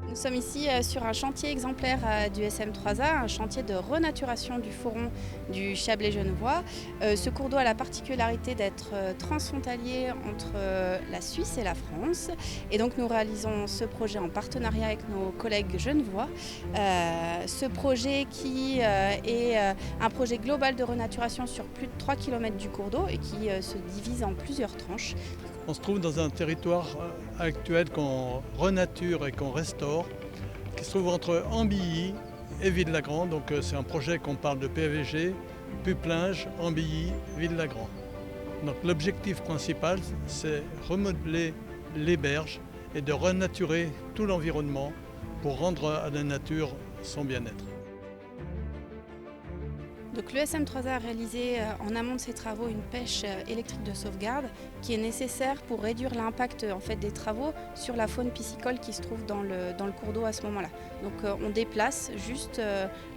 Nous sommes ici sur un chantier exemplaire du SM3A, un chantier de renaturation du foron du Chablais-Genevois. Ce cours d'eau a la particularité d'être transfrontalier entre la Suisse et la France. Et donc nous réalisons ce projet en partenariat avec nos collègues genevois. Ce projet qui est un projet global de renaturation sur plus de 3 km du cours d'eau et qui se divise en plusieurs tranches. On se trouve dans un territoire actuel qu'on renature et qu'on restaure, qui se trouve entre Ambilly et Ville-Lagrand. Donc c'est un projet qu'on parle de PVG, Pupplinge, Ambilly, Ville-Lagrand. Donc l'objectif principal, c'est remodeler les berges et de renaturer tout l'environnement pour rendre à la nature son bien-être. Donc le SM3A a réalisé en amont de ses travaux une pêche électrique de sauvegarde qui est nécessaire pour réduire l'impact des travaux sur la faune piscicole qui se trouve dans le cours d'eau à ce moment-là. Donc on déplace juste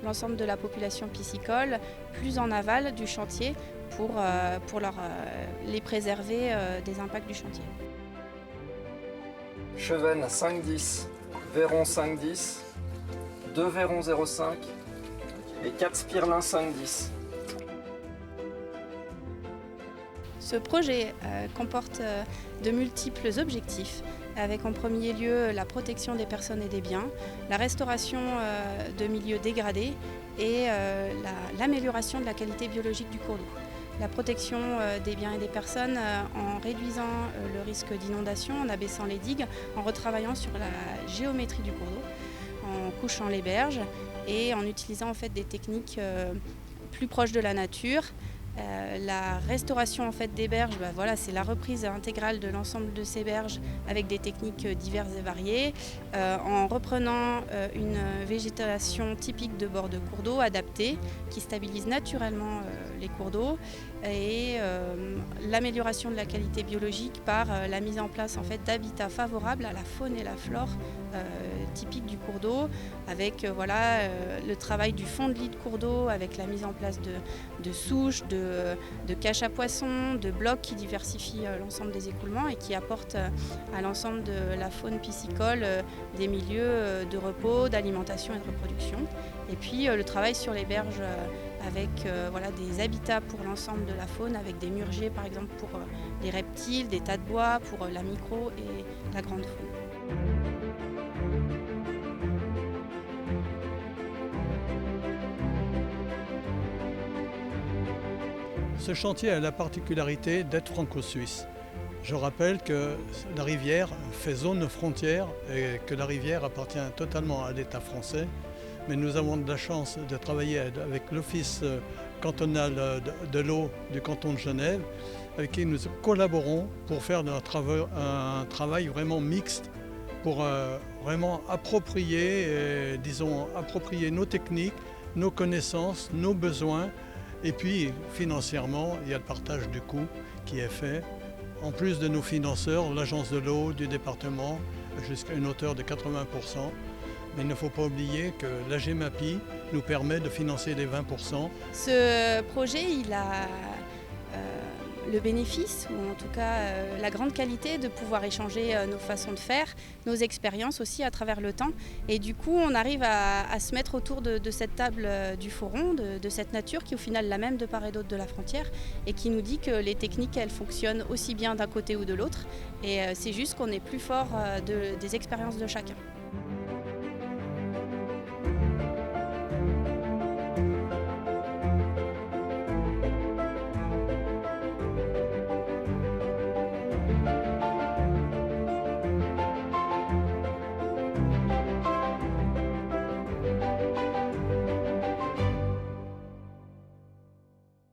l'ensemble de la population piscicole plus en aval du chantier pour les préserver des impacts du chantier. Chevennes 5-10, Verron 5-10, 2 Verron 0,5 et 4 Spirlins 5-10. Ce projet comporte de multiples objectifs, avec en premier lieu la protection des personnes et des biens, la restauration de milieux dégradés et l'amélioration de la qualité biologique du cours d'eau. La protection des biens et des personnes en réduisant le risque d'inondation, en abaissant les digues, en retravaillant sur la géométrie du cours d'eau, en couchant les berges et en utilisant des techniques plus proches de la nature. La restauration des berges, c'est la reprise intégrale de l'ensemble de ces berges avec des techniques diverses et variées, en reprenant une végétation typique de bord de cours d'eau adaptée qui stabilise naturellement les cours d'eau et l'amélioration de la qualité biologique par la mise en place d'habitats favorables à la faune et la flore typique du cours d'eau avec le travail du fond de lit de cours d'eau avec la mise en place de souches, de caches à poissons, de blocs qui diversifient l'ensemble des écoulements et qui apportent à l'ensemble de la faune piscicole des milieux de repos, d'alimentation et de reproduction. Et puis le travail sur les berges avec des habitats pour l'ensemble de la faune, avec des murgiers par exemple pour les reptiles, des tas de bois pour la micro et la grande faune. Ce chantier a la particularité d'être franco-suisse. Je rappelle que la rivière fait zone frontière et que la rivière appartient totalement à l'État français. Mais nous avons de la chance de travailler avec l'Office cantonal de l'eau du canton de Genève, avec qui nous collaborons pour faire un travail vraiment mixte, pour vraiment approprier nos techniques, nos connaissances, nos besoins. Et puis financièrement, il y a le partage du coût qui est fait. En plus de nos financeurs, l'agence de l'eau du département, jusqu'à une hauteur de 80%. Mais il ne faut pas oublier que la GEMAPI nous permet de financer les 20%. Ce projet, il a le bénéfice, ou en tout cas la grande qualité de pouvoir échanger nos façons de faire, nos expériences aussi à travers le temps. Et du coup, on arrive à se mettre autour de cette table du foron, de cette nature qui est au final la même de part et d'autre de la frontière et qui nous dit que les techniques, elles fonctionnent aussi bien d'un côté ou de l'autre. Et c'est juste qu'on est plus fort des expériences de chacun.